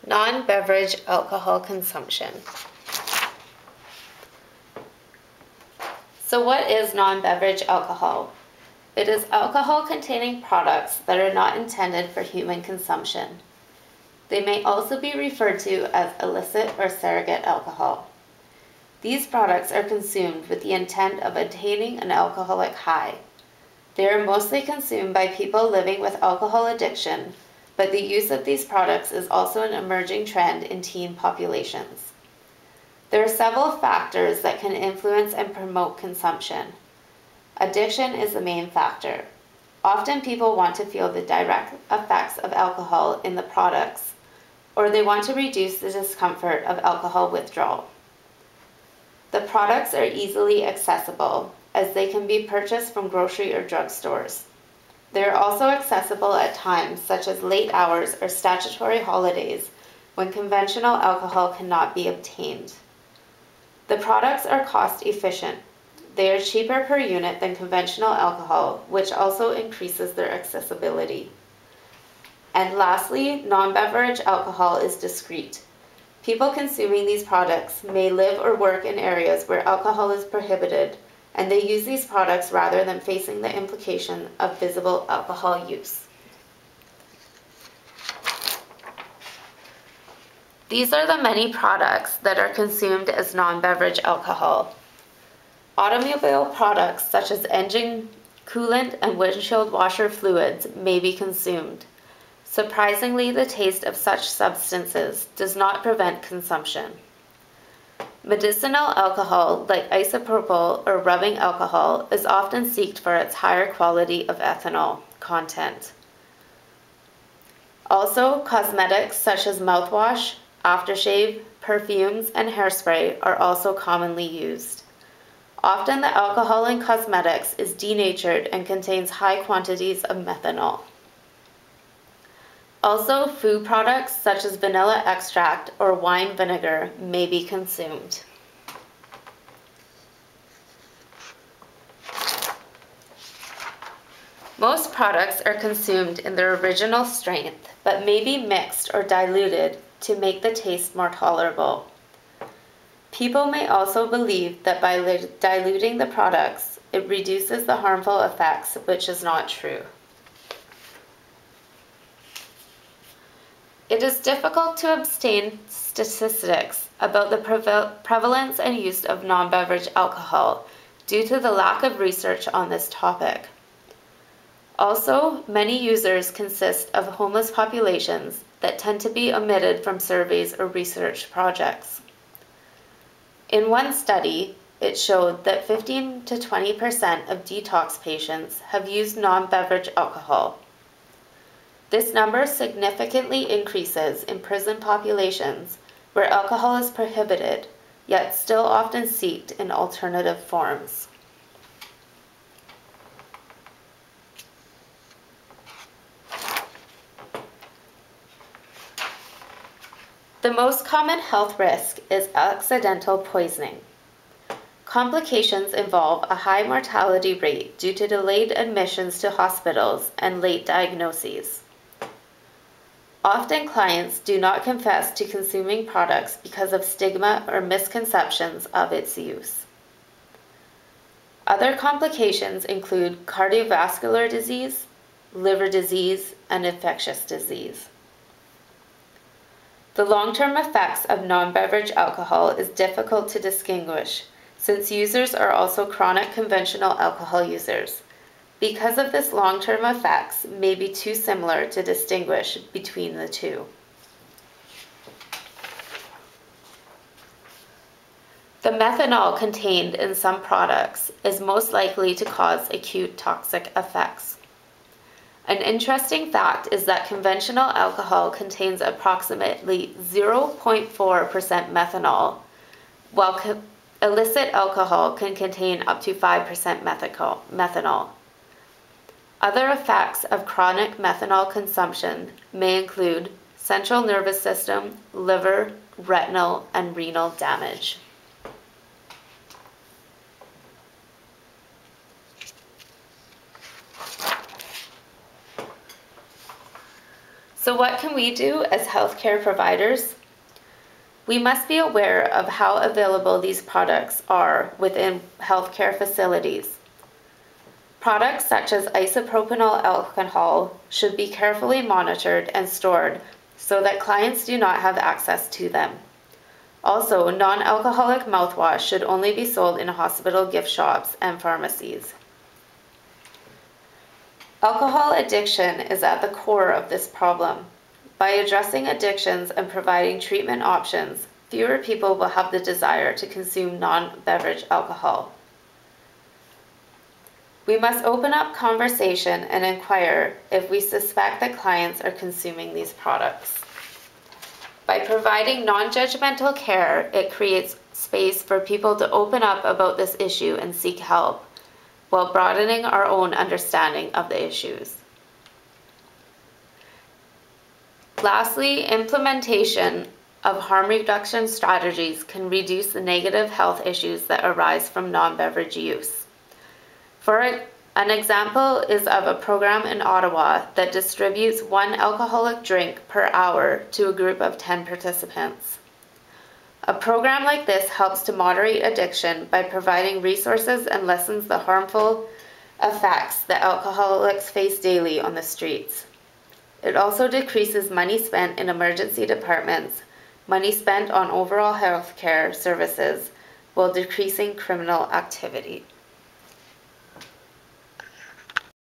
Non-beverage alcohol consumption. So what is non-beverage alcohol? It is alcohol-containing products that are not intended for human consumption. They may also be referred to as illicit or surrogate alcohol. These products are consumed with the intent of attaining an alcoholic high. They are mostly consumed by people living with alcohol addiction, but the use of these products is also an emerging trend in teen populations. There are several factors that can influence and promote consumption. Addiction is the main factor. Often people want to feel the direct effects of alcohol in the products, or they want to reduce the discomfort of alcohol withdrawal. The products are easily accessible, as they can be purchased from grocery or drug stores. They are also accessible at times such as late hours or statutory holidays when conventional alcohol cannot be obtained. The products are cost efficient. They are cheaper per unit than conventional alcohol, which also increases their accessibility. And lastly, non-beverage alcohol is discreet. People consuming these products may live or work in areas where alcohol is prohibited, and they use these products rather than facing the implication of visible alcohol use. These are the many products that are consumed as non-beverage alcohol. Automobile products such as engine coolant and windshield washer fluids may be consumed. Surprisingly, the taste of such substances does not prevent consumption. Medicinal alcohol, like isopropyl or rubbing alcohol, is often sought for its higher quality of ethanol content. Also, cosmetics such as mouthwash, aftershave, perfumes, and hairspray are also commonly used. Often the alcohol in cosmetics is denatured and contains high quantities of methanol. Also, food products such as vanilla extract or wine vinegar may be consumed. Most products are consumed in their original strength, but may be mixed or diluted to make the taste more tolerable. People may also believe that by diluting the products, it reduces the harmful effects, which is not true. It is difficult to obtain statistics about the prevalence and use of non-beverage alcohol due to the lack of research on this topic. Also, many users consist of homeless populations that tend to be omitted from surveys or research projects. In one study, it showed that 15 to 20% of detox patients have used non-beverage alcohol. This number significantly increases in prison populations where alcohol is prohibited, yet still often sought in alternative forms. The most common health risk is accidental poisoning. Complications involve a high mortality rate due to delayed admissions to hospitals and late diagnoses. Often clients do not confess to consuming products because of stigma or misconceptions of its use. Other complications include cardiovascular disease, liver disease, and infectious disease. The long-term effects of non-beverage alcohol is difficult to distinguish, since users are also chronic conventional alcohol users. Because of this, long-term effects may be too similar to distinguish between the two. The methanol contained in some products is most likely to cause acute toxic effects. An interesting fact is that conventional alcohol contains approximately 0.4% methanol, while illicit alcohol can contain up to 5% methanol. Other effects of chronic methanol consumption may include central nervous system, liver, retinal, and renal damage. So what can we do as healthcare providers? We must be aware of how available these products are within healthcare facilities. Products such as isopropanol alcohol should be carefully monitored and stored so that clients do not have access to them. Also, non-alcoholic mouthwash should only be sold in hospital gift shops and pharmacies. Alcohol addiction is at the core of this problem. By addressing addictions and providing treatment options, fewer people will have the desire to consume non-beverage alcohol. We must open up conversation and inquire if we suspect that clients are consuming these products. By providing non-judgmental care, it creates space for people to open up about this issue and seek help, while broadening our own understanding of the issues. Lastly, implementation of harm reduction strategies can reduce the negative health issues that arise from non-beverage use. An example is of a program in Ottawa that distributes 1 alcoholic drink per hour to a group of 10 participants. A program like this helps to moderate addiction by providing resources and lessens the harmful effects that alcoholics face daily on the streets. It also decreases money spent in emergency departments, money spent on overall health care services, while decreasing criminal activity.